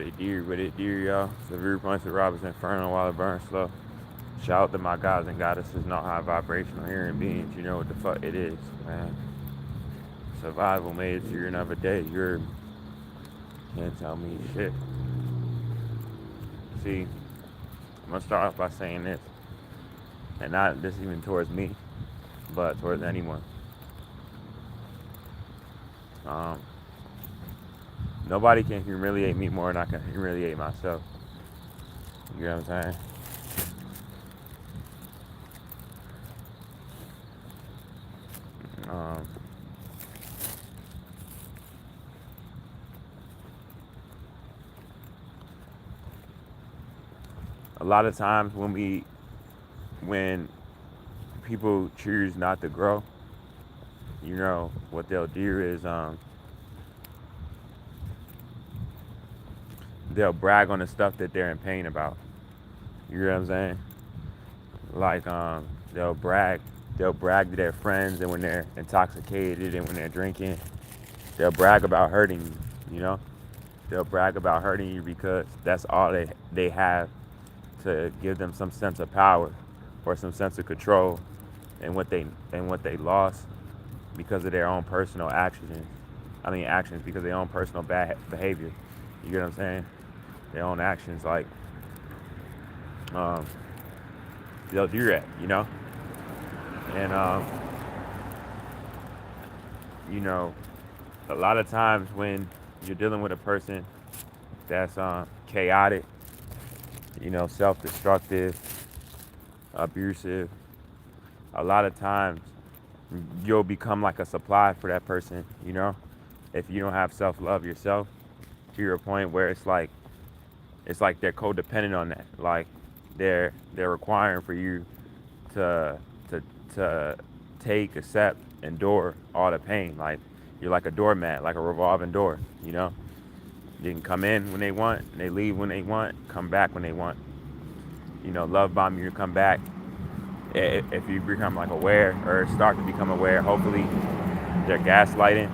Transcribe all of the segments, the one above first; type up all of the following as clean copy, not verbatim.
What it do, y'all? It's the viewpoints of RoBs Inferno while it burns slow. Shout out to my gods and goddesses, not high vibrational hearing beings. You know what the fuck it is, man. Survival made it to your another day. You can't tell me shit. See, I'm gonna start off by saying this, and not this even towards me, but towards anyone. Um, Nobody can humiliate me more than I can humiliate myself. You know what I'm saying? Um, a lot of times when people choose not to grow, you know what they'll do is they'll brag on the stuff that they're in pain about. You know what I'm saying? Like they'll brag to their friends, and when they're intoxicated and when they're drinking, they'll brag about hurting you. You know, they'll brag about hurting you because that's all they have to give them some sense of power or some sense of control and what they lost because of their own personal actions because of their own personal bad behavior. You get what I'm saying? Their own actions, like um, they'll do that, you know. And you know, a lot of times when you're dealing with a person that's chaotic, you know, self-destructive, abusive, a lot of times you'll become like a supply for that person, you know, if you don't have self-love yourself to your point where it's like they're codependent on that. Like they're requiring for you to to to take, accept, endure all the pain. Like you're like a doormat, like a revolving door, you know. They can come in when they want, and they leave when they want, come back when they want. You know, love bomb you to come back. If you become like aware or start to become aware, hopefully their gaslighting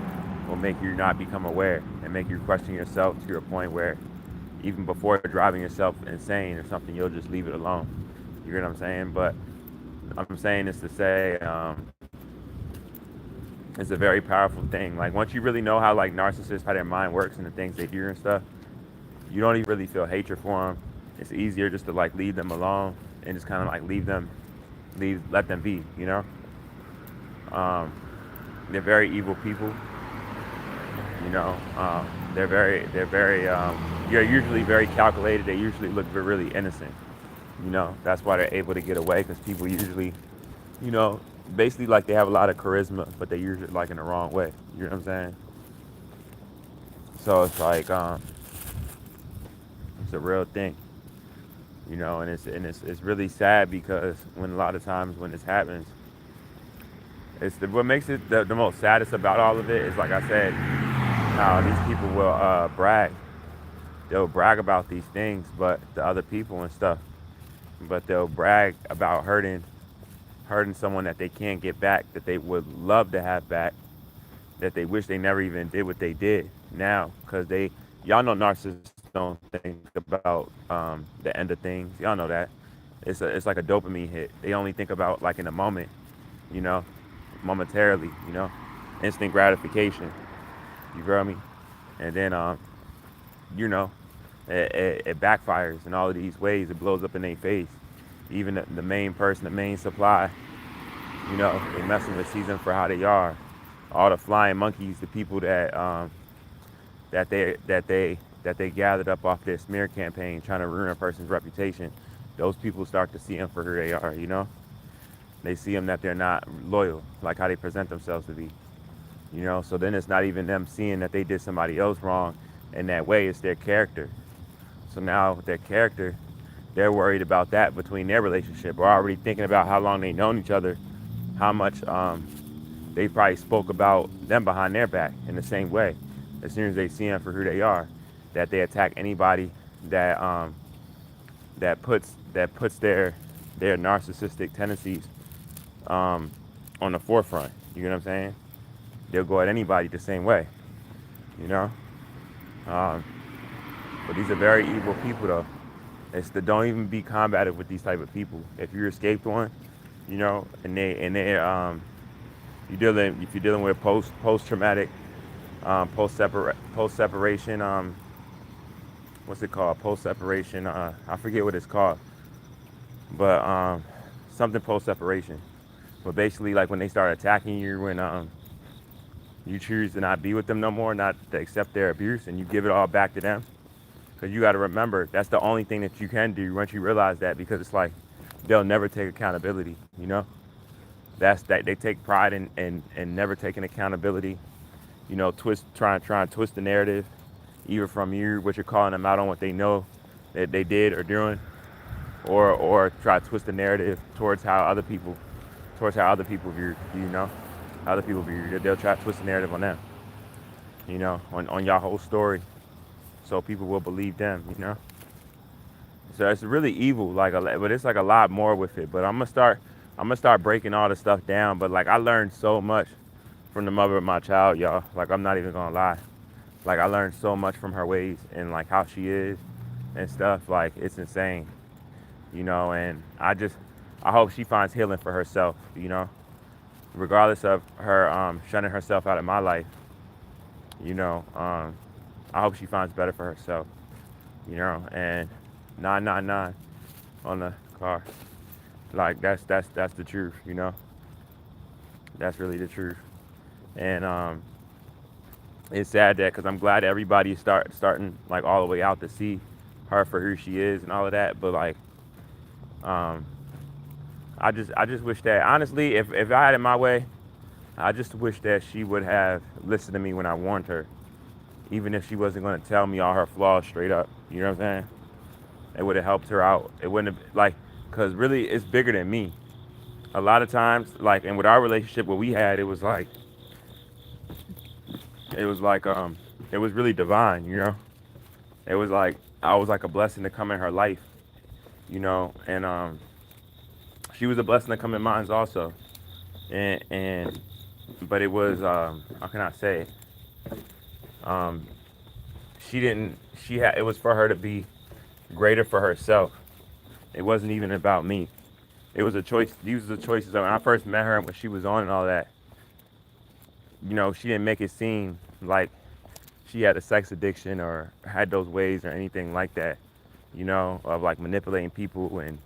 will make you not become aware and make you question yourself to your point where even before driving yourself insane or something, you'll just leave it alone. You know what I'm saying? But I'm saying this to say it's a very powerful thing. Like once you really know how like narcissists, how their mind works and the things they do and stuff, you don't even really feel hatred for them. It's easier just to like leave them alone and just kind of like let them be. You know, um, they're very evil people. You know, they're usually very calculated. They usually look really innocent. You know, that's why they're able to get away because people usually, you know, basically like they have a lot of charisma, but they use it like in the wrong way. You know what I'm saying? So it's like it's a real thing. You know, and it's really sad because when a lot of times when this happens, what makes it the most saddest about all of it is like I said, how these people will brag. They'll brag about these things, but the other people and stuff, but they'll brag about hurting someone that they can't get back, that they would love to have back, that they wish they never even did what they did now, because y'all know narcissists don't think about the end of things. Y'all know that. It's like a dopamine hit. They only think about like in a moment, you know, momentarily, you know, instant gratification. You feel me? And then you know, it backfires in all of these ways. It blows up in their face. Even the main person, the main supply, you know, they messing with season for how they are. All the flying monkeys, the people that they gathered up off their smear campaign, trying to ruin a person's reputation. Those people start to see them for who they are. You know, they see them that they're not loyal, like how they present themselves to be. You know, so then it's not even them seeing that they did somebody else wrong in that way. It's their character. So now with their character, they're worried about that between their relationship, or already thinking about how long they've known each other, how much they probably spoke about them behind their back in the same way. As soon as they see them for who they are, that they attack anybody that puts their narcissistic tendencies on the forefront. You know what I'm saying? They'll go at anybody the same way. You know. Um, But these are very evil people, though. It's the don't even be combative with these type of people. If you escaped one, and they you dealing if you're dealing with post traumatic, post separation, what's it called? Post separation. I forget what it's called, but something post separation. But basically, like when they start attacking you, when you choose to not be with them no more, not to accept their abuse, and you give it all back to them. Because you got to remember, that's the only thing that you can do once you realize that. Because it's like they'll never take accountability. That's that they take pride in never taking accountability. Try and twist the narrative, either from you, what you're calling them out on what they know that they did or doing, or try to twist the narrative towards how other people view how other people view you. They'll try to twist the narrative on them, on your whole story, so people will believe them. So it's really evil, but it's like a lot more with it. But I'm gonna start breaking all the stuff down. But like I learned so much from the mother of my child, y'all. Like I'm not even gonna lie. Like I learned so much from her ways and like how she is and stuff. Like it's insane, And I hope she finds healing for herself, regardless of her shutting herself out of my life. I hope she finds better for herself, And 999 on the car. Like that's the truth. That's really the truth. And it's sad that because I'm glad everybody is starting like all the way out to see her for who she is and all of that. But like, um, I just wish that honestly, if I had it my way, I just wish that she would have listened to me when I warned her, even if she wasn't going to tell me all her flaws straight up. You know what I'm saying? It would have helped her out. It wouldn't have like, cause really it's bigger than me. A lot of times, like, and with our relationship, what we had, it was like it was really divine. It was like I was like a blessing to come in her life, and she was a blessing to come in mine also. And but it was how can I say it? Um, she didn't. She had. It was for her to be greater for herself. It wasn't even about me. It was a choice. These were the choices. When I first met her and when she was on and all that, she didn't make it seem like she had a sex addiction or had those ways or anything like that, of like manipulating people and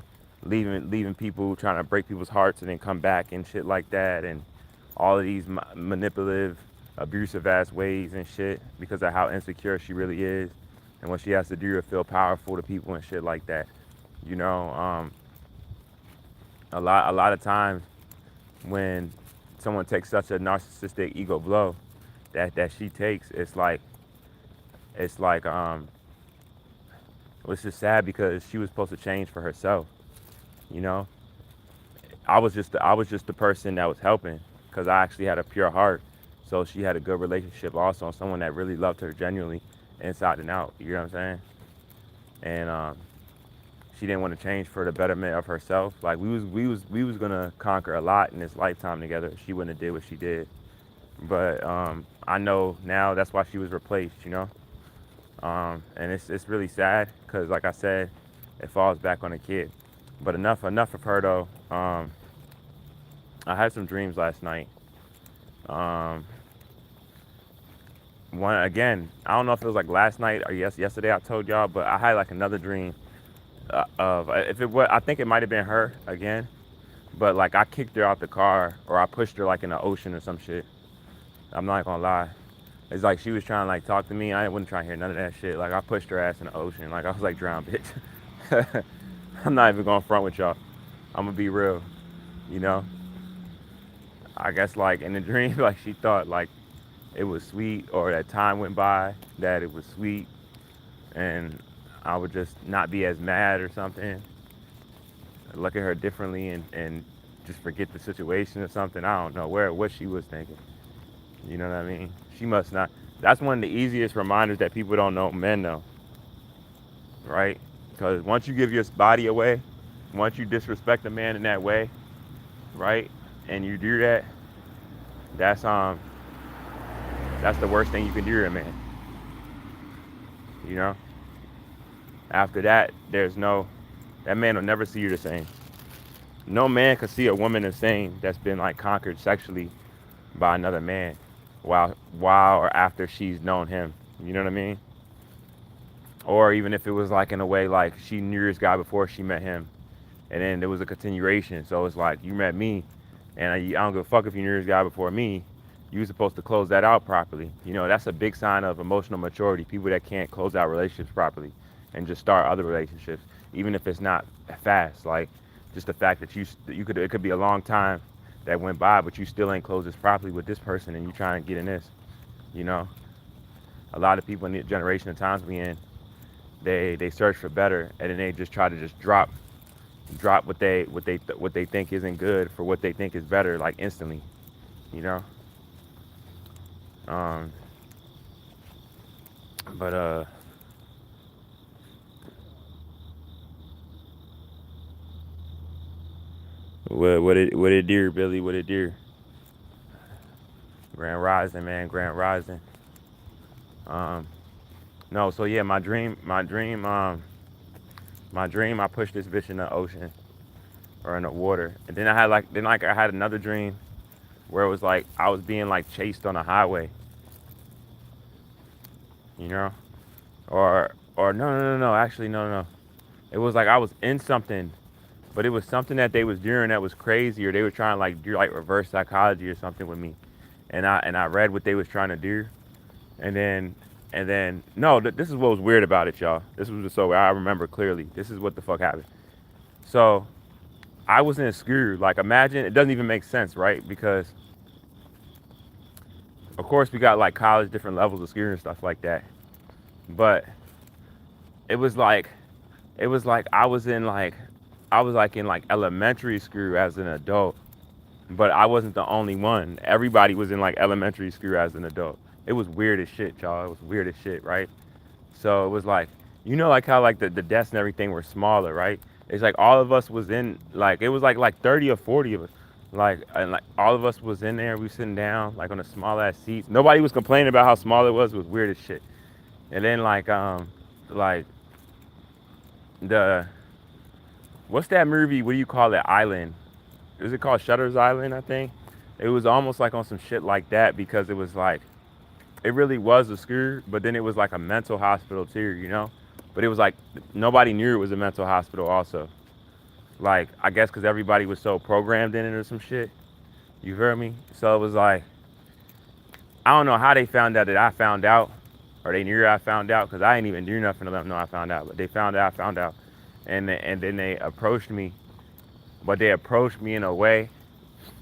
leaving people, trying to break people's hearts and then come back and shit like that, and all of these manipulative, abusive ass ways and shit because of how insecure she really is and what she has to do to feel powerful to people and shit like that. You know, um, a lot of times when someone takes such a narcissistic ego blow that she takes, it's like it's just sad because she was supposed to change for herself. You know, I was just the person that was helping because I actually had a pure heart. So she had a good relationship also, and someone that really loved her genuinely, inside and out. You know what I'm saying? And she didn't want to change for the betterment of herself. Like we was gonna conquer a lot in this lifetime together. She wouldn't have did what she did. But I know now that's why she was replaced. And it's really sad because, like I said, it falls back on the kid. But enough of her though. I had some dreams last night. Um, One again, I don't know if it was like last night or yesterday I told y'all, but I had like another dream of if it was, I think it might have been her again, but like I kicked her out the car or I pushed her like in the ocean or some shit. I'm not gonna lie. It's like she was trying to like talk to me. I wasn't trying to hear none of that shit. Like I pushed her ass in the ocean. Like I was like, drown, bitch. I'm not even going front with y'all. I'm gonna be real. You know. I guess like in the dream, like she thought like it was sweet or that time went by that it was sweet, and I would just not be as mad or something. Look at her differently and just forget the situation or something. I don't know what she was thinking. You know what I mean? She must not. That's one of the easiest reminders that people don't know men know, right? Because once you give your body away, once you disrespect a man in that way, right, and you do that, that's that's the worst thing you can do to a man. You know, After that, that man will never see you the same. No man could see a woman the same that's been like conquered sexually by another man while or after she's known him. You know what I mean? Or even if it was like in a way like she knew this guy before she met him, and then there was a continuation. So it's like you met me, and I don't give a fuck if you knew this guy before me. You were supposed to close that out properly. You know, that's a big sign of emotional maturity. People that can't close out relationships properly and just start other relationships, even if it's not fast. Like just the fact that it could be a long time that went by, but you still ain't closed this properly with this person, and you trying to get in this. You know, a lot of people in the generation of times we in, they search for better, and then they just try to just drop what they think isn't good for what they think is better, like instantly. You know. Um, but what it do, Billy? What it do? Grand Rising, man. Grand Rising. Um, no, so yeah, my dream. I pushed this bitch in the ocean or in the water, and then I had another dream where it was like I was being like chased on a highway, you know, or no, actually no. It was like I was in something, but it was something that they was doing that was crazy, or they were trying to like do like reverse psychology or something with me, and I read what they was trying to do, and then no, this is what was weird about it, y'all. This was so I remember clearly. This is what the fuck happened. So I was in a screw. Like imagine it doesn't even make sense, right? Because of course we got like college different levels of screw and stuff like that, but it was like I was like in like elementary school as an adult, but I wasn't the only one. Everybody was in like elementary school as an adult. It was weird as shit, y'all. It was weird as shit, right? So it was like, you know, like how like the desks and everything were smaller, right? It's like all of us was in like it was like 30 or 40 of us. Like and like all of us was in there. We sitting down like on a small ass seats. Nobody was complaining about how small it was. It was weird as shit. And then like the what's that movie? What do you call it? Island? Is it called Shutter's Island? I think it was almost like on some shit like that because it was like it really was a school, but then it was like a mental hospital too, you know. But it was like nobody knew it was a mental hospital. Also, like I guess because everybody was so programmed in it or some shit. You hear me? So it was like I don't know how they found out that I found out, or they knew I found out because I didn't even do nothing to let them know I found out. But they found out I found out, and then they approached me, but they approached me in a way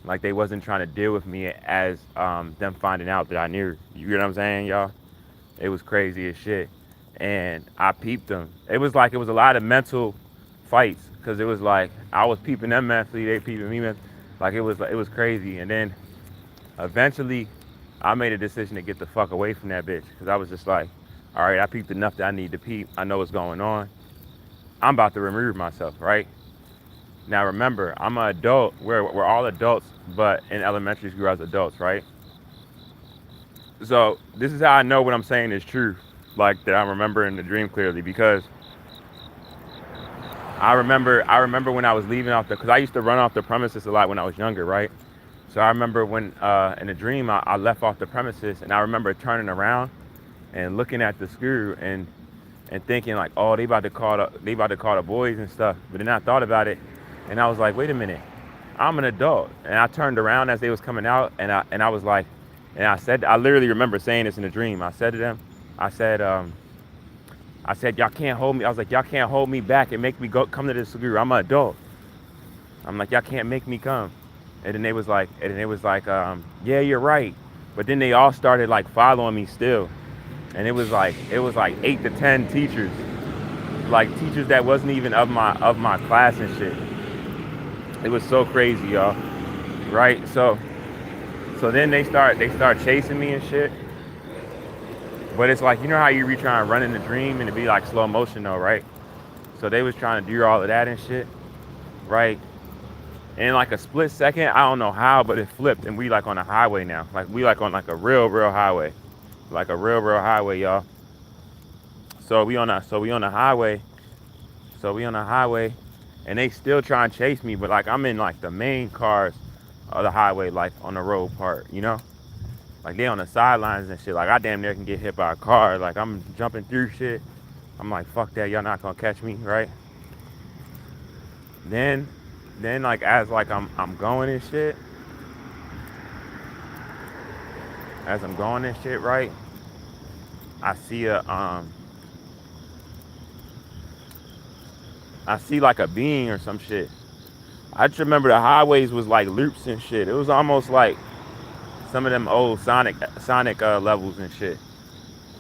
like they wasn't trying to deal with me as them finding out that I knew. You get what I'm saying, y'all? It was crazy as shit, and I peeped them. It was like it was a lot of mental fights because it was like I was peeping them mentally, they peeping me mentally. Like it was crazy, and then eventually I made a decision to get the fuck away from that bitch because I was just like, all right, I peeped enough that I need to peep. I know what's going on. I'm about to remove myself, right? Now remember, I'm an adult. We're all adults, but in elementary school as adults, right? So this is how I know what I'm saying is true, like that I'm remembering the dream clearly because I remember when I was leaving off because I used to run off the premises a lot when I was younger, right? So I remember when in a dream I left off the premises and I remember turning around and looking at the school and thinking like, oh, they about to call the boys and stuff. But then I thought about it and I was like, wait a minute, I'm an adult. And I turned around as they was coming out and I was like, and I literally remember saying this in a dream. I said to them, I said, y'all can't hold me. I was like, y'all can't hold me back and make me come to this school. I'm an adult. I'm like, y'all can't make me come. And then it was like, yeah, you're right. But then they all started like following me still. And it was like 8 to 10 teachers, like teachers that wasn't even of my class and shit. It was so crazy, y'all. Right? So then they start chasing me and shit. But it's like, you know how you be trying to run in the dream and it be like slow motion though, right? So they was trying to do all of that and shit, right? And in like a split second, I don't know how, but it flipped and we like on a highway now. Like we like on like a real highway. Like a real highway, y'all. So we on a highway So we on the highway, and they still try and chase me, but like I'm in like the main cars of the highway, like on the road part, you know? Like they on the sidelines and shit. Like I damn near can get hit by a car. Like I'm jumping through shit. I'm like, fuck that, y'all not gonna catch me, right? Then like as like I'm going and shit, as I'm going and shit, right? I see I see like a being or some shit. I just remember the highways was like loops and shit. It was almost like some of them old Sonic levels and shit.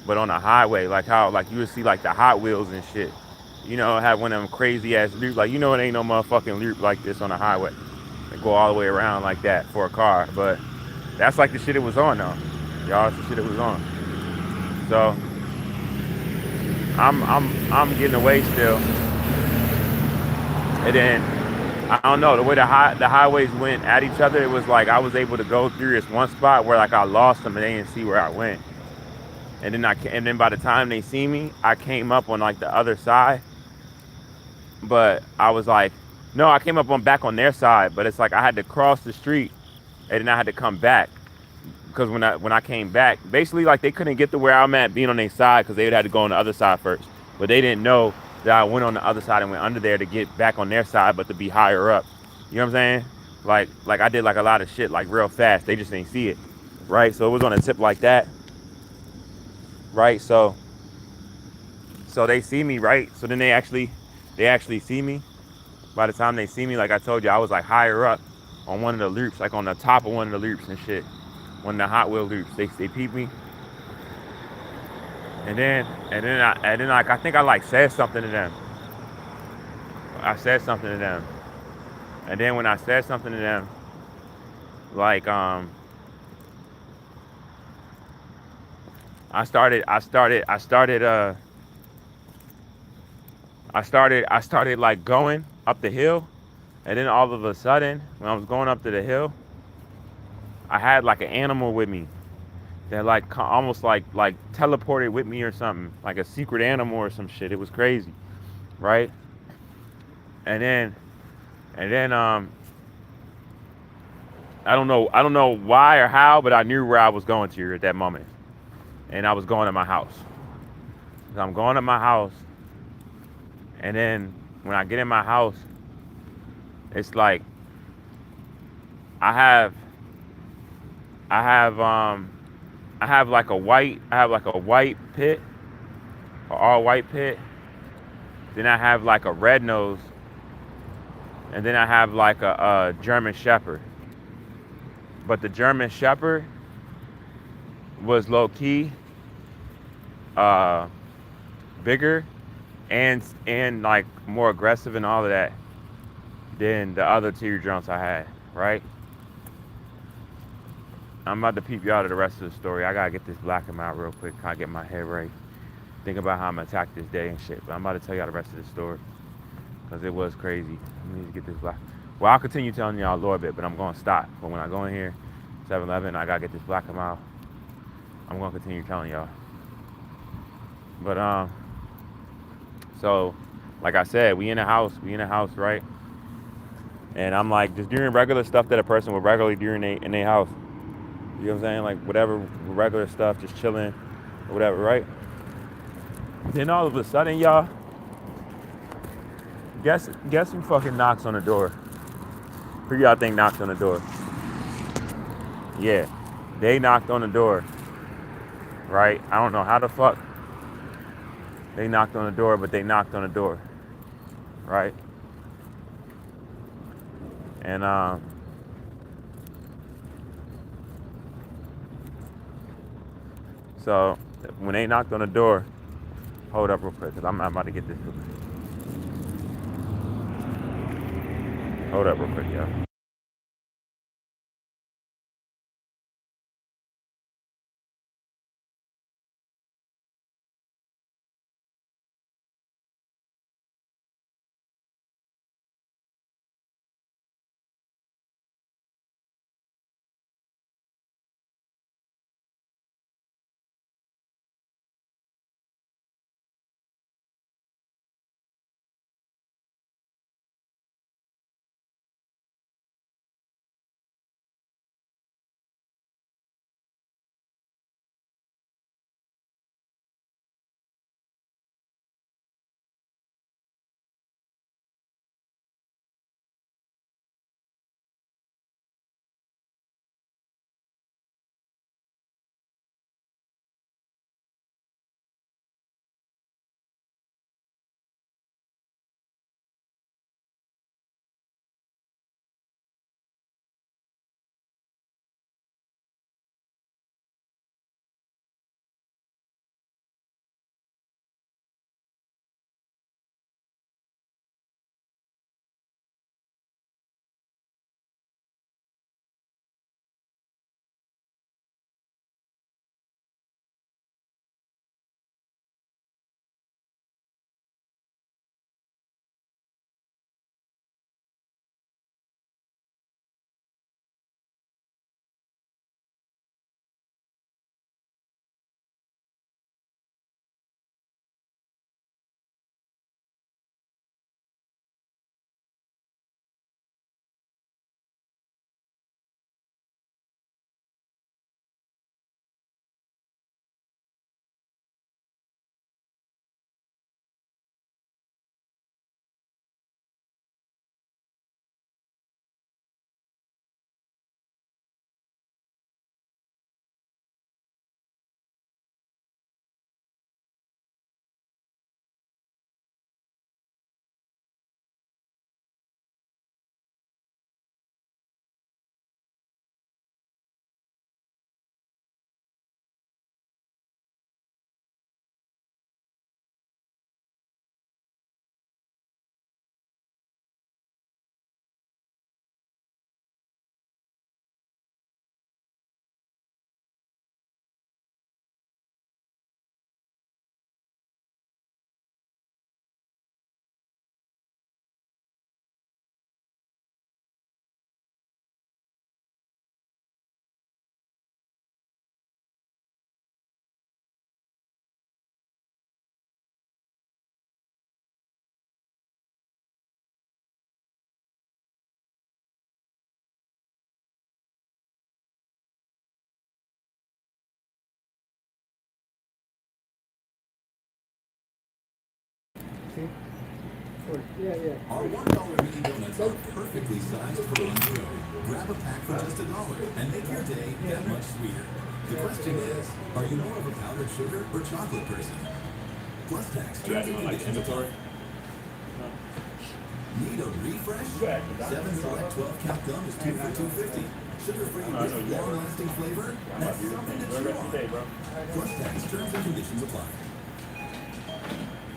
But on the highway, like how like you would see like the Hot Wheels and shit. You know, have one of them crazy ass loops. Like you know, it ain't no motherfucking loop like this on the highway. They go all the way around like that for a car. But that's like the shit it was on though. Y'all, it's the shit it was on. So I'm getting away still. And then I don't know the way the highways went at each other. It was like I was able to go through this one spot where like I lost them and they didn't see where I went. And then by the time they see me, I came up on like the other side. But I was like, no, I came up on back on their side. But it's like I had to cross the street and then I had to come back because when I came back, basically like they couldn't get to where I'm at being on their side because they would have to go on the other side first. But they didn't know that I went on the other side and went under there to get back on their side, but to be higher up. You know what I'm saying? Like I did like a lot of shit like real fast. They just didn't see it, right? So it was on a tip like that, right? So they see me, right? So then they actually see me. By the time they see me, like I told you, I was like higher up on one of the loops, like on the top of one of the loops and shit. One of the Hot Wheel loops. They peep me. And then like I think I like said something to them. I said something to them. And then when I said something to them, like I started like going up the hill, and then all of a sudden, when I was going up to the hill, I had like an animal with me that like almost like teleported with me or something, like a secret animal or some shit. It was crazy, right? And then and then I don't know why or how, but I knew where I was going to at that moment, and I was going to my house. So I'm going to my house, and then when I get in my house, it's like I have I have I have like a white pit, an all white pit. Then I have like a red nose, and then I have like a German Shepherd. But the German Shepherd was low key, uh, bigger, and like more aggressive and all of that than the other two drunks I had. Right? I'm about to peep y'all to the rest of the story. I gotta get this black and out real quick. I get my head right. Think about how I'm gonna attack this day and shit. But I'm about to tell y'all the rest of the story because it was crazy. I need to get this black. Well, I'll continue telling y'all a little bit, but I'm gonna stop. But when I go in here, 7-Eleven, I gotta get this black and out. I'm gonna continue telling y'all. But so like I said, we in the house, right? And I'm like just doing regular stuff that a person would regularly do in their house. You know what I'm saying? Like whatever regular stuff, just chilling or whatever, right? Then all of a sudden, y'all, guess who fucking knocks on the door? Who y'all think knocked on the door? Yeah, they knocked on the door, right? I don't know how the fuck they knocked on the door, but they knocked on the door, right? And so when they knocked on the door, hold up real quick, cause I'm about to get this. Hold up real quick, y'all. Our $1 mini donuts are perfectly sized for on the go. Grab a pack for just $1 and make your day that much sweeter. The question is, are you more of a powdered sugar or chocolate person? Plus tax, terms and conditions apply. Need a refresh? 7 Select 12 count gum is 2 for $2.50. Sugar-free with long-lasting flavor? That's something to chew on. Plus tax, terms and conditions apply.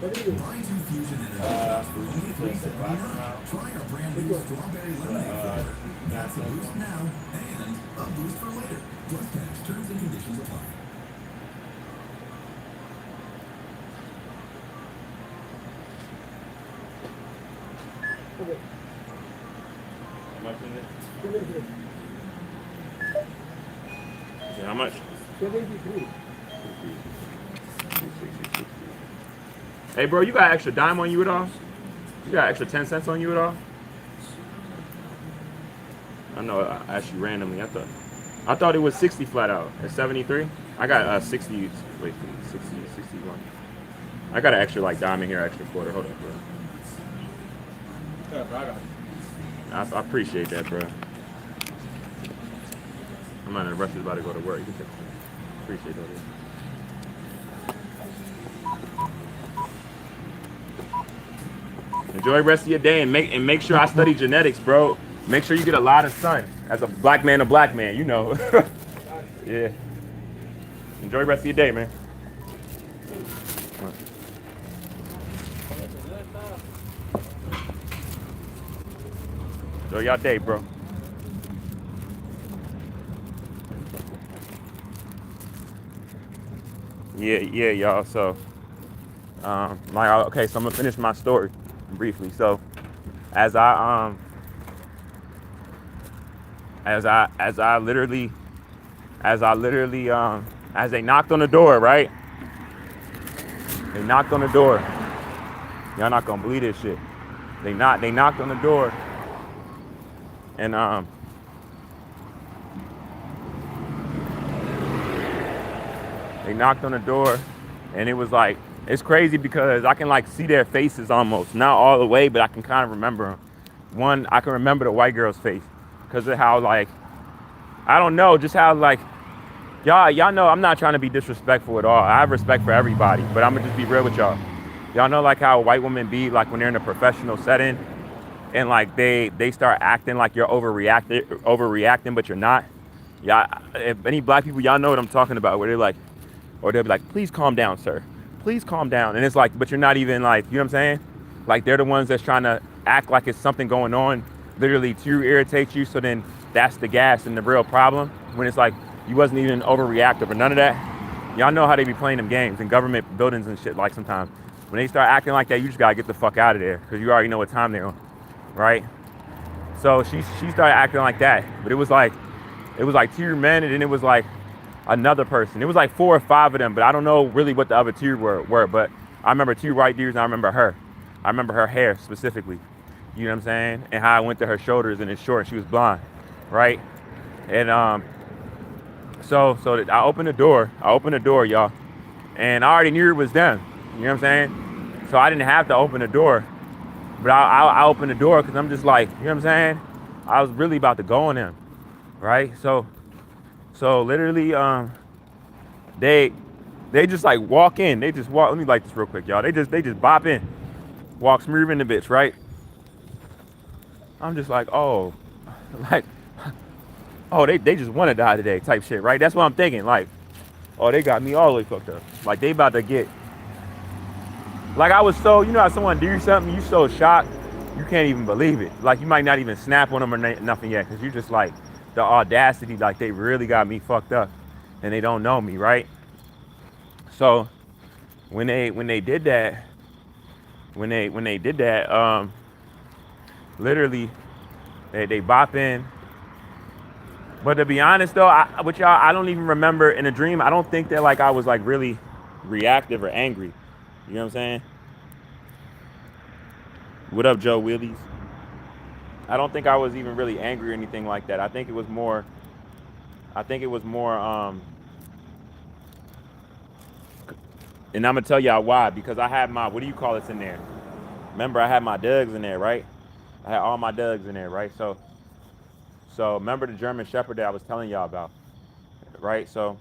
Buy 2 Fusion Energy shots for only $3.79. Try our brand new strawberry lemonade flavor. That's a boost now and a boost for later. Plus tax, terms and conditions apply. How much is it? Yeah, how much? 73. Hey, bro, you got extra dime on you at all? You got extra 10 cents on you at all? I know I asked you randomly. I thought it was 60 flat out. At 73? I got 60, wait, 60, 61. I got an extra like dime in here, extra quarter. Hold up, bro. Yeah, bro, I got it. I appreciate that, bro. I'm not in a rush, about to go to work. Appreciate that, bro. Enjoy the rest of your day and make sure I study genetics, bro. Make sure you get a lot of sun. As a black man, you know. Yeah. Enjoy the rest of your day, man. Enjoy your day, bro. Yeah, y'all. So, okay, so I'm gonna finish my story briefly. So, as I literally, as they knocked on the door, right? They knocked on the door. Y'all not gonna believe this shit. They knocked on the door, and they knocked on the door, and it was like, it's crazy because I can like see their faces almost, not all the way, but I can kind of remember them. One, I can remember the white girl's face because of how like, I don't know, just how like, y'all know I'm not trying to be disrespectful at all. I have respect for everybody, but I'm gonna just be real with y'all. Y'all know like how white women be like when they're in a professional setting and like they start acting like you're overreacting, but you're not. Yeah, if any black people, y'all know what I'm talking about, where they're like, or they'll be like, please calm down, sir. Please calm down. And it's like, but you're not even like, you know what I'm saying? Like they're the ones that's trying to act like it's something going on, literally to irritate you. So then that's the gas and the real problem. When it's like, you wasn't even overreactive or none of that. Y'all know how they be playing them games in government buildings and shit like sometimes. When they start acting like that, you just gotta get the fuck out of there because you already know what time they're on, right? So she started acting like that. But it was like 2 men and then it was like another person. It was like 4 or 5 of them, but I don't know really what the other 2 were. But I remember 2 white dudes and I remember her. I remember her hair specifically. You know what I'm saying? And how I went to her shoulders and it's short. She was blonde, right? And so I opened the door, y'all. And I already knew it was them. You know what I'm saying? So I didn't have to open the door. But I opened the door because I'm just like, you know what I'm saying? I was really about to go on them, right? So literally, they just like walk in. They just walk. Let me like this real quick, y'all. They just bop in, walk smooth in the bitch, right? I'm just like, oh, like, oh, they just want to die today, type shit, right? That's what I'm thinking. Like, oh, they got me all the way fucked up. Like they about to get. Like I was so, you know how someone do something, you so shocked, you can't even believe it. Like you might not even snap on them or nothing yet, because you just like, the audacity, like they really got me fucked up and they don't know me, right? So when they did that, literally they bop in. But to be honest though, with y'all, I don't even remember in a dream, I don't think that like I was like really reactive or angry. You know what I'm saying? What up, Joe Wheelies? I don't think I was even really angry or anything like that. I think it was more, and I'm gonna tell y'all why, because I had my, what do you call this in there? remember I had my Dugs in there, right? I had all my Dugs in there, right? So remember the German Shepherd that I was telling y'all about, right? So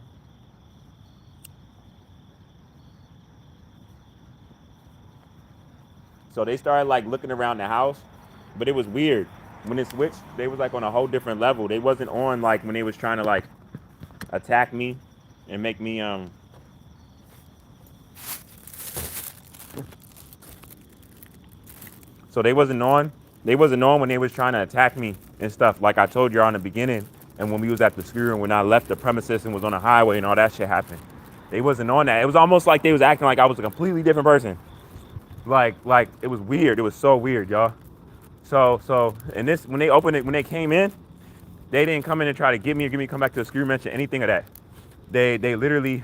they started like looking around the house, but it was weird. When it switched, they was like on a whole different level. They wasn't on like when they was trying to like attack me and make me so they wasn't on. They wasn't on when they was trying to attack me and stuff. Like I told y'all in the beginning, and when we was at the school and when I left the premises and was on the highway and all that shit happened. They wasn't on that. It was almost like they was acting like I was a completely different person. Like it was weird. It was so weird, y'all. So and this when they opened it, when they came in, they didn't come in and try to get me or get me to come back to the school, mention anything of that. They literally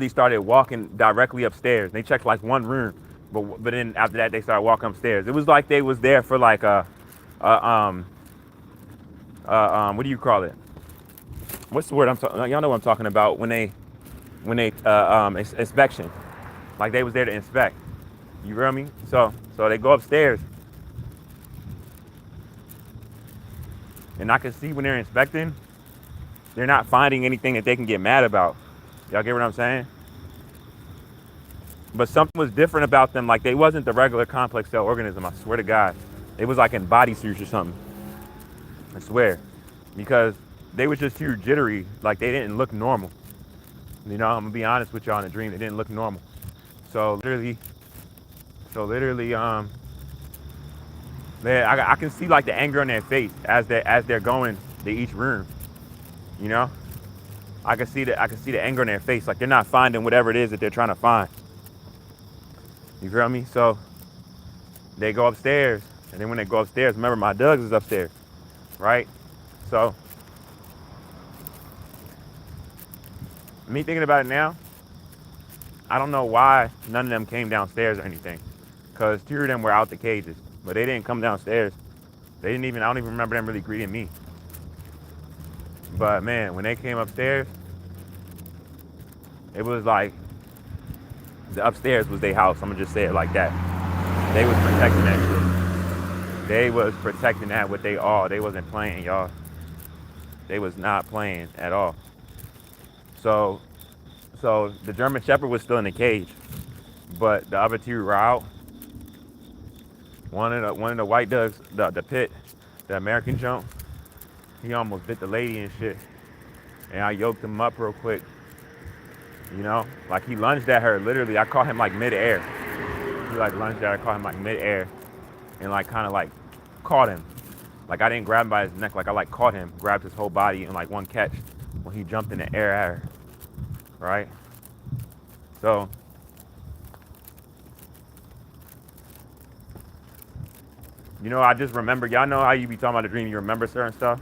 started walking directly upstairs. They checked like one room, but then after that they started walking upstairs. It was like they was there for like what do you call it? What's the word I'm talking? Y'all know what I'm talking about when they inspection. Like they was there to inspect. You feel me? So they go upstairs, and I can see when they're inspecting, they're not finding anything that they can get mad about. Y'all get what I'm saying? But something was different about them. Like they wasn't the regular complex cell organism. I swear to God, they was like in bodysuits or something. I swear, because they was just too jittery. Like they didn't look normal. You know, I'm gonna be honest with y'all in the dream. They didn't look normal. So literally, I can see like the anger on their face as they're going to each room. You know, I can see the anger on their face. Like they're not finding whatever it is that they're trying to find. You feel me? So they go upstairs, and then when they go upstairs, remember my Dugs is upstairs, right? So me thinking about it now, I don't know why none of them came downstairs or anything, because two of them were out the cages, but they didn't come downstairs. They didn't even, I don't even remember them really greeting me. But man, when they came upstairs, it was like the upstairs was their house. I'm gonna just say it like that. They was protecting that shit. They was protecting that with they all. They wasn't playing, y'all. They was not playing at all. So the German Shepherd was still in the cage, but the other two were out. One of the white Dugs, the pit, the American jump, he almost bit the lady and shit. And I yoked him up real quick. You know, like he lunged at her. Literally, I caught him like midair. He like lunged at her, I caught him like midair, and like kind of like caught him. Like I didn't grab him by his neck. Like I like caught him, grabbed his whole body in like one catch when he jumped in the air at her. Right? So you know, I just remember. Y'all know how you be talking about the dream. You remember certain stuff.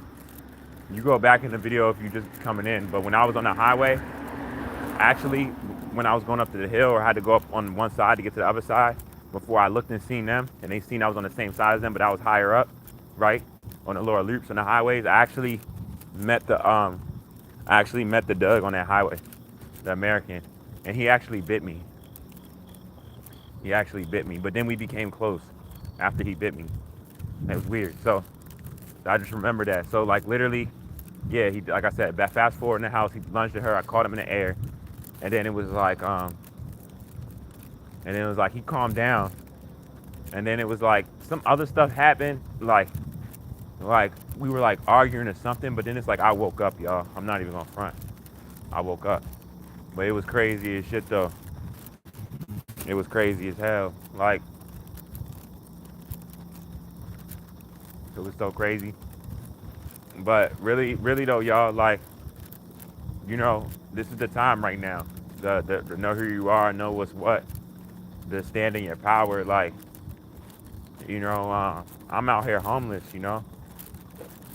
You go back in the video if you just coming in. But when I was on the highway, actually, when I was going up to the hill or had to go up on one side to get to the other side, before I looked and seen them, and they seen I was on the same side as them, but I was higher up, right, on the lower loops on the highways. I actually met the Doug on that highway, the American, and he actually bit me. He actually bit me, but then we became close after he bit me. It was weird. So I just remember that. So like literally, yeah, he, like I said, fast forward in the house, he lunged at her. I caught him in the air, and then it was like he calmed down, and then it was like some other stuff happened, like we were like arguing or something. But then it's like I woke up, y'all. I'm not even gonna front. I woke up, but it was crazy as shit though. It was crazy as hell. Like it was so crazy. But really though, y'all, like, you know, this is the time right now. The know who you are, know what's what. To stand in your power, like, you know, I'm out here homeless, you know,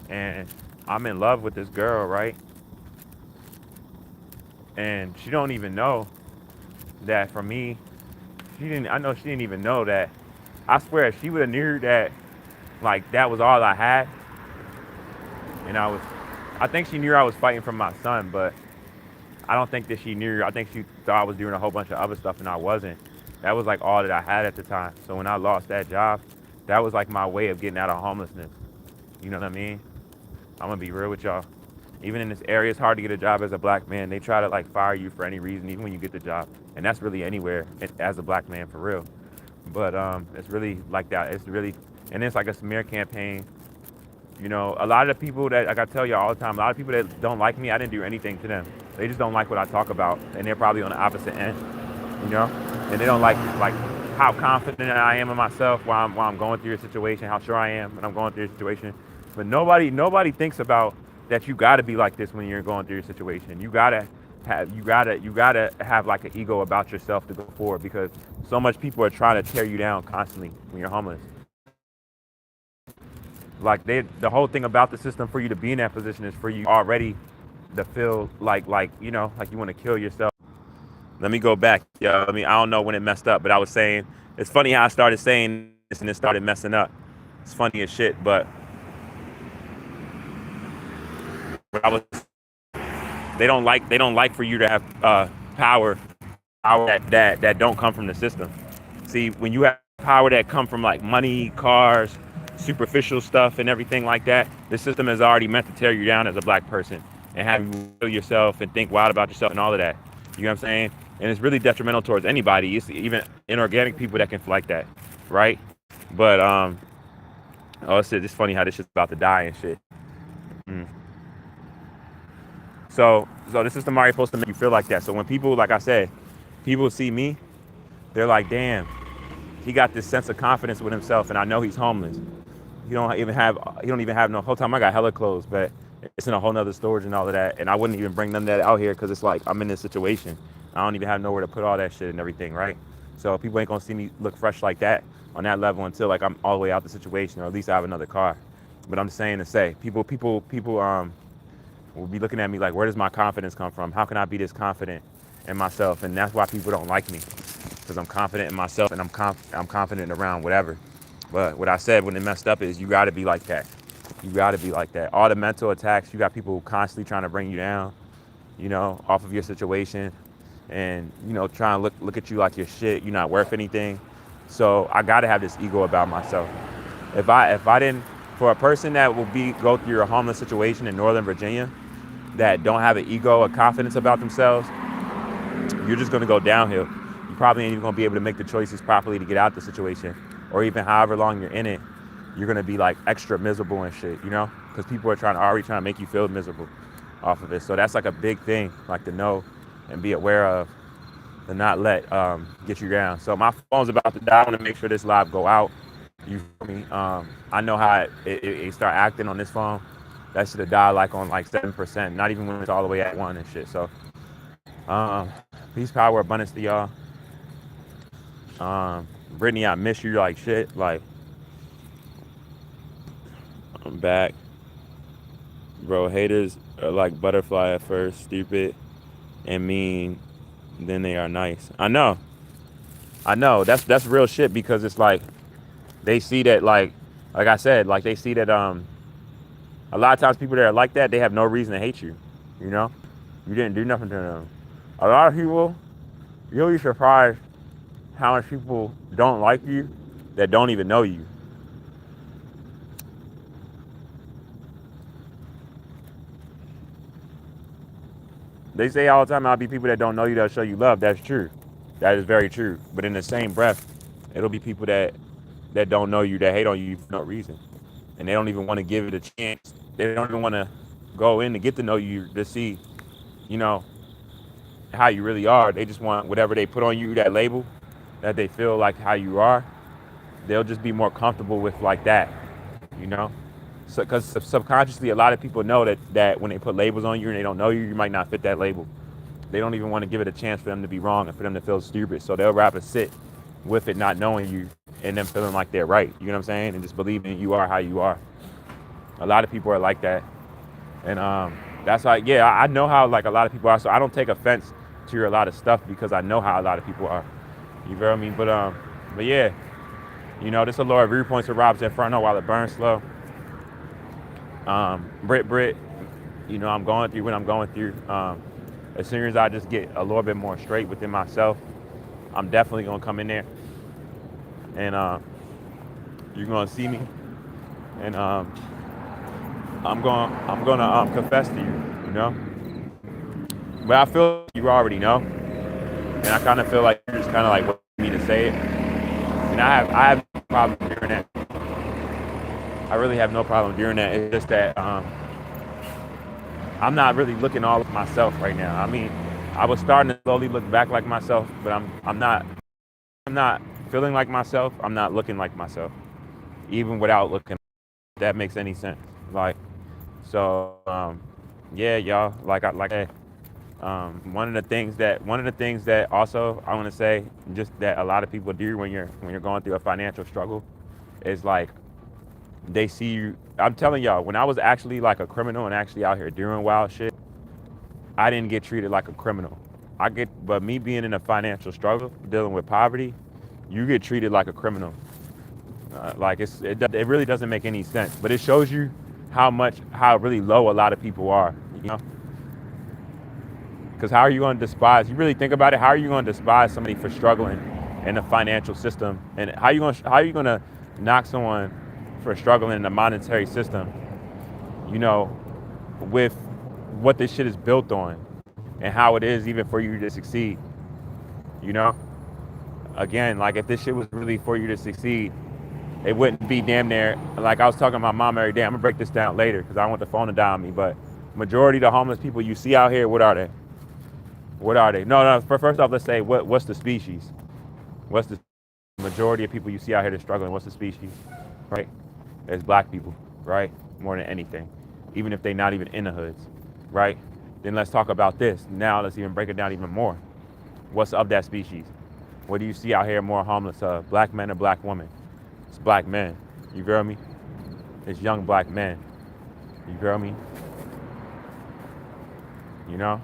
and I'm in love with this girl, right? And she don't even know that for me, I know she didn't even know that. I swear, if she would have knew that, like, that was all I had, and I think she knew I was fighting for my son, but I don't think that she knew. I think she thought I was doing a whole bunch of other stuff, and I wasn't. That was like all that I had at the time. So when I lost that job, that was like my way of getting out of homelessness. You know what I mean? I'm gonna be real with y'all. Even in this area, it's hard to get a job as a black man. They try to like fire you for any reason, even when you get the job, and that's really anywhere as a black man for real. But it's really like that. It's really, and it's like a smear campaign. You know, a lot of the people that, like I tell you all the time, a lot of people that don't like me, I didn't do anything to them. They just don't like what I talk about, and they're probably on the opposite end. You know, and they don't like how confident I am in myself while I'm going through a situation, how sure I am when I'm going through a situation. But nobody thinks about that. You got to be like this when you're going through a situation. You gotta have like an ego about yourself to go forward, because so much people are trying to tear you down constantly when you're homeless. Like the whole thing about the system for you to be in that position is for you already to feel like like you want to kill yourself. Let me go back. Yeah, I mean, I don't know when it messed up, but I was saying it's funny how I started saying this and it started messing up. It's funny as shit, but I was they don't like for you to have power that don't come from the system. See, when you have power that come from like money, cars, superficial stuff, and everything like that, the system is already meant to tear you down as a black person and have you feel yourself and think wild about yourself and all of that. You know what I'm saying? And it's really detrimental towards anybody. It's even inorganic people that can feel like that, right? But oh shit, it's funny how this shit's about to die and shit. Mm. So this system already supposed to make you feel like that. So when people, like I said, people see me, they're like, damn, he got this sense of confidence with himself, and I know he's homeless. He don't even have no whole time. I got hella clothes, but it's in a whole nother storage and all of that. And I wouldn't even bring none of that out here because it's like I'm in this situation. I don't even have nowhere to put all that shit and everything, right? So people ain't gonna see me look fresh like that on that level until like I'm all the way out the situation, or at least I have another car. But I'm saying to say, people will be looking at me like, where does my confidence come from? How can I be this confident in myself? And that's why people don't like me, because I'm confident in myself and I'm confident around whatever. But what I said when it messed up is you got to be like that. You got to be like that. All the mental attacks, you got people constantly trying to bring you down, off of your situation, and trying to look at you like you're shit. You're not worth anything. So I got to have this ego about myself. If I didn't, for a person that will go through a homeless situation in Northern Virginia, that don't have an ego or confidence about themselves, you're just gonna go downhill. You probably ain't even gonna be able to make the choices properly to get out the situation, or even however long you're in it, you're gonna be like extra miserable and shit, because people are already trying to make you feel miserable off of it. So that's like a big thing, like to know and be aware of, to not let get you down. So my phone's about to die. I want to make sure this live go out. You feel me? I know how it start acting on this phone. That should have died like on like 7%, not even when it's all the way at 1 and shit. So peace, power, abundance to y'all. Brittany, I miss you like shit. Like, I'm back. Bro, haters are like butterfly at first, stupid and mean, then they are nice. I know. That's real shit, because it's like they see that, like I said, like they see that a lot of times people that are like that, they have no reason to hate you. You didn't do nothing to them. A lot of people, you'll be surprised how much people don't like you that don't even know you. They say all the time, I'll be people that don't know you that'll show you love. That's true. That is very true. But in the same breath, it'll be people that don't know you, that hate on you for no reason. And they don't even want to give it a chance. They don't even want to go in to get to know you, to see, how you really are. They just want whatever they put on you, that label, that they feel like how you are. They'll just be more comfortable with like that, So, because subconsciously, a lot of people know that when they put labels on you and they don't know you, you might not fit that label. They don't even want to give it a chance for them to be wrong and for them to feel stupid. So they'll rather sit with it not knowing you and them feeling like they're right. You know what I'm saying? And just believing you are how you are. A lot of people are like that. And that's like, yeah, I know how like a lot of people are. So I don't take offense to a lot of stuff because I know how a lot of people are. You feel me? But yeah, this is a lower viewpoints of RoBs Inferno while it burns slow. Brit, I'm going through what I'm going through. As soon as I just get a little bit more straight within myself, I'm definitely gonna come in there, and you're gonna see me, and I'm gonna confess to you, you know. But I feel like you already know, and I kind of feel like you're just kind of like waiting for me to say it, and I have no problem doing that. I really have no problem doing that. It's just that I'm not really looking all of myself right now. I mean, I was starting to slowly look back like myself, but I'm not feeling like myself. I'm not looking like myself, even without looking. If that makes any sense. Like, so yeah, y'all. One of the things that also I want to say, just that a lot of people do when you're going through a financial struggle, is like they see you. I'm telling y'all, when I was actually like a criminal and actually out here doing wild shit, I didn't get treated like a criminal. But me being in a financial struggle, dealing with poverty, you get treated like a criminal. Like it really doesn't make any sense. But it shows you how really low a lot of people are. You know, because how are you going to despise? You really think about it. How are you going to despise somebody for struggling in the financial system? And how are you going to knock someone for struggling in the monetary system? You know, with what this shit is built on and how it is even for you to succeed. You know, again, like if this shit was really for you to succeed, it wouldn't be damn near like I was talking to my mom every day. I'm gonna break this down later because I want the phone to die on me. But majority of the homeless people you see out here, what are they? What are they? No. First off, let's say what's the species? What's the majority of people you see out here that's struggling? What's the species? Right? It's black people, right? More than anything, even if they're not even in the hoods, right? Then let's talk about this. Now let's even break it down even more. What's of that species? What do you see out here more homeless of? Black men or black women? It's black men. You feel me? It's young black men. You feel me? You know?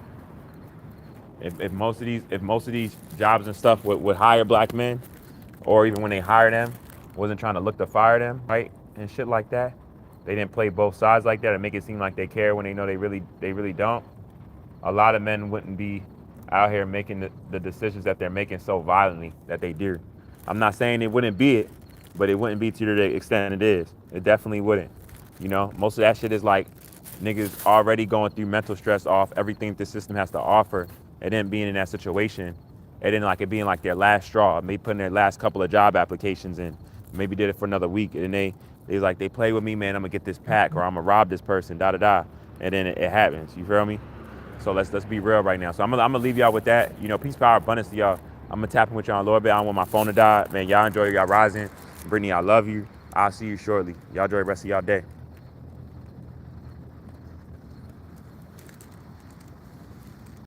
If most of these jobs and stuff would hire black men, or even when they hire them, wasn't trying to look to fire them, right? And shit like that. They didn't play both sides like that and make it seem like they care when they know they really don't. A lot of men wouldn't be out here making the decisions that they're making so violently that they do. I'm not saying it wouldn't be it, but it wouldn't be to the extent it is. It definitely wouldn't. You know, most of that shit is like niggas already going through mental stress off everything the system has to offer, and then being in that situation, and then like it being like their last straw, maybe putting their last couple of job applications in, maybe did it for another week, and then they play with me, man. I'm gonna get this pack, or I'm gonna rob this person, da da da, and then it happens. You feel me? So let's be real right now. So I'm gonna leave y'all with that. You know, peace, power, abundance to y'all. I'm gonna tap in with y'all a little bit. I don't want my phone to die, man. Y'all enjoy y'all rising. Brittany, I love you. I'll see you shortly. Y'all enjoy the rest of y'all day.